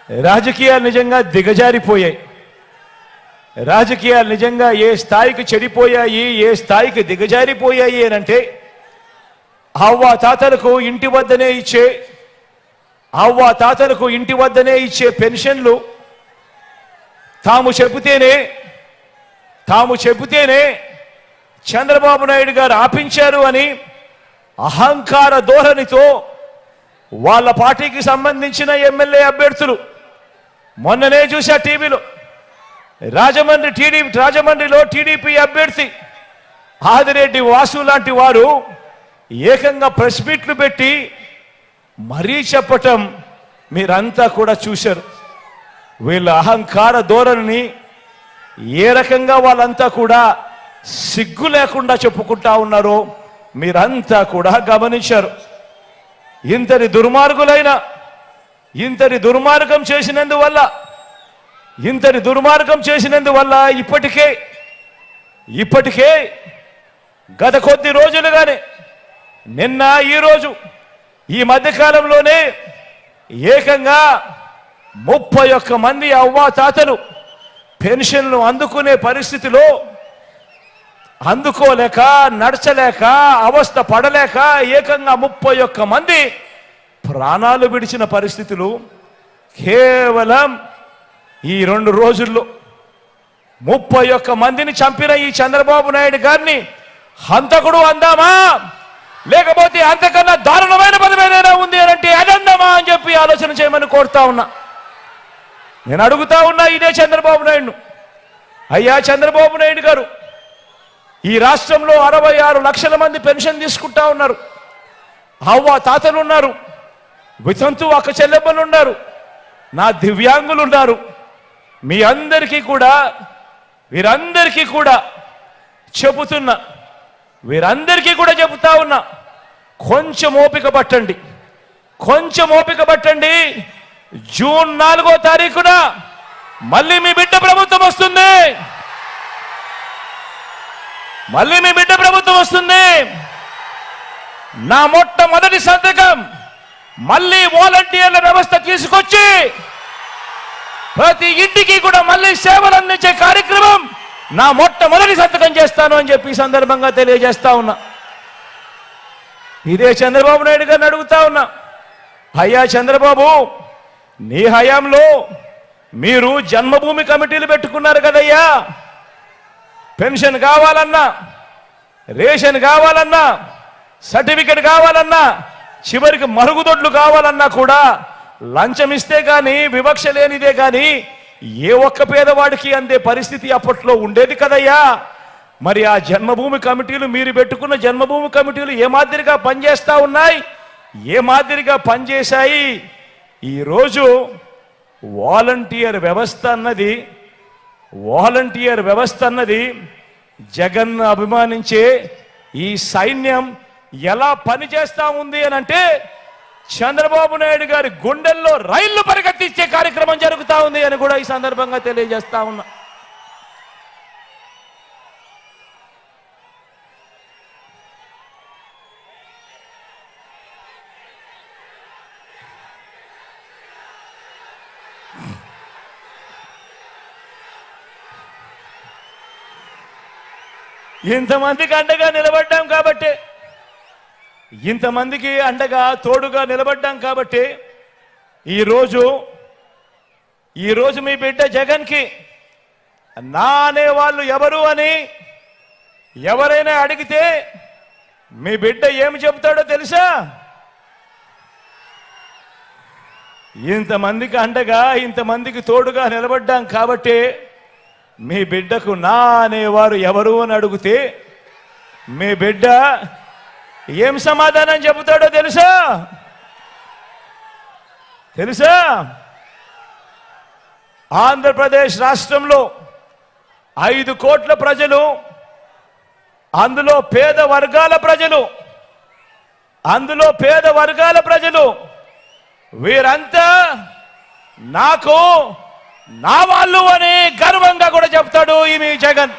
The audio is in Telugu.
రాజకీయాలు నిజంగా దిగజారిపోయాయి. రాజకీయాలు నిజంగా ఏ స్థాయికి చెడిపోయాయి, ఏ స్థాయికి దిగజారిపోయాయి అంటే అవ్వ తాతలకు ఇంటి వద్దనే ఇచ్చే పెన్షన్లు తాము చెబితేనే చంద్రబాబు నాయుడు గారు ఆపించారు అని అహంకార ధోరణితో వాళ్ళ పార్టీకి సంబంధించిన ఎమ్మెల్యే అభ్యర్థులు మొన్ననే చూసా టీవీలో రాజమండ్రిలో టీడీపీ అభ్యర్థి ఆదిరెడ్డి వాసు లాంటి వారు ఏకంగా ప్రెస్ మీట్లు పెట్టి మరీ చెప్పటం మీరంతా కూడా చూశారు. వీళ్ళ అహంకార ధోరణిని ఏ రకంగా వాళ్ళంతా కూడా సిగ్గు లేకుండా చెప్పుకుంటా ఉన్నారో మీరంతా కూడా గమనించారు. ఇంతటి దుర్మార్గం చేసినందువల్ల ఇప్పటికే గత కొద్ది రోజులుగానే నిన్న ఈరోజు ఈ మధ్యకాలంలోనే ఏకంగా 31 మంది అవ్వాతాతలు పెన్షన్లు అందుకునే పరిస్థితిలో అందుకోలేక నడచలేక అవస్థ పడలేక ఏకంగా 31 మంది ప్రాణాలు విడిచిన పరిస్థితులు కేవలం ఈ 2 రోజుల్లో 31 మందిని చంపిన ఈ చంద్రబాబు నాయుడు గారిని హంతకుడు అందామా, లేకపోతే అంతకన్నా దారుణమైన పదమేదైనా ఉంది అంటే అదందామా అని చెప్పి ఆలోచన చేయమని కోరుతా ఉన్నా. నేను అడుగుతా ఉన్నా ఇదే చంద్రబాబు నాయుడు, అయ్యా చంద్రబాబు నాయుడు గారు, ఈ రాష్ట్రంలో 66 లక్షల మంది పెన్షన్ తీసుకుంటా ఉన్నారు. అవ్వ తాతలు ఉన్నారు, వితంతు అక్క చెల్లెమ్మలు ఉన్నారు, నా దివ్యాంగులు ఉన్నారు. మీ అందరికీ కూడా చెబుతా ఉన్నా, కొంచెం ఓపిక పట్టండి. జూన్ 4వ తారీఖున మళ్ళీ మీ బిడ్డ ప్రభుత్వం వస్తుంది. నా మొట్టమొదటి సంతకం మళ్ళీ వాలంటీర్ల వ్యవస్థ తీసుకొచ్చి ప్రతి ఇంటికి కూడా మళ్ళీ సేవలు అందించే కార్యక్రమం నా మొట్టమొదటి సంతకం చేస్తాను అని చెప్పి సందర్భంగా తెలియజేస్తా ఉన్నా. ఇదే చంద్రబాబు నాయుడు గారిని అడుగుతా ఉన్నా, అయ్యా చంద్రబాబు, నీ హయాంలో మీరు జన్మభూమి కమిటీలు పెట్టుకున్నారు కదయ్యా. పెన్షన్ కావాలన్నా, రేషన్ కావాలన్నా, సర్టిఫికెట్ కావాలన్నా, చివరికి మరుగుదొడ్లు కావాలన్నా కూడా లంచం ఇస్తే కానీ, వివక్ష లేనిదే కానీ ఏ ఒక్క పేదవాడికి అందే పరిస్థితి అప్పట్లో ఉండేది కదయ్యా. మరి ఆ జన్మభూమి కమిటీలు, మీరు పెట్టుకున్న జన్మభూమి కమిటీలు ఏ మాదిరిగా పనిచేస్తా ఉన్నాయి, ఏ మాదిరిగా పనిచేశాయి? ఈరోజు వాలంటీర్ వ్యవస్థ అన్నది జగన్ అభిమానించే ఈ సైన్యం ఎలా పనిచేస్తా ఉంది అని అంటే చంద్రబాబు నాయుడు గారి గుండెల్లో రైళ్లు పరిగెత్తించే కార్యక్రమం జరుగుతూ ఉంది అని కూడా ఈ సందర్భంగా తెలియజేస్తా ఉన్నా. ఇంతమందికి అండగా నిలబడ్డాం కాబట్టి, ఇంతమందికి అండగా తోడుగా నిలబడ్డాం కాబట్టి ఈరోజు మీ బిడ్డ జగన్కి నా అనేవాళ్ళు ఎవరు అని ఎవరైనా అడిగితే మీ బిడ్డ ఏమి చెబుతాడో తెలుసా? ఇంతమందికి అండగా, ఇంతమందికి తోడుగా నిలబడ్డాం కాబట్టి మీ బిడ్డకు నా అనేవారు ఎవరు అని అడిగితే మీ బిడ్డ ఏం సమాధానం చెబుతాడో తెలుసా? ఆంధ్రప్రదేశ్ రాష్ట్రంలో 5 కోట్ల ప్రజలు, అందులో పేద వర్గాల ప్రజలు వీరంతా నాకు నా వాళ్ళు అని గర్వంగా కూడా చెప్తాడు ఈ మీ జగన్.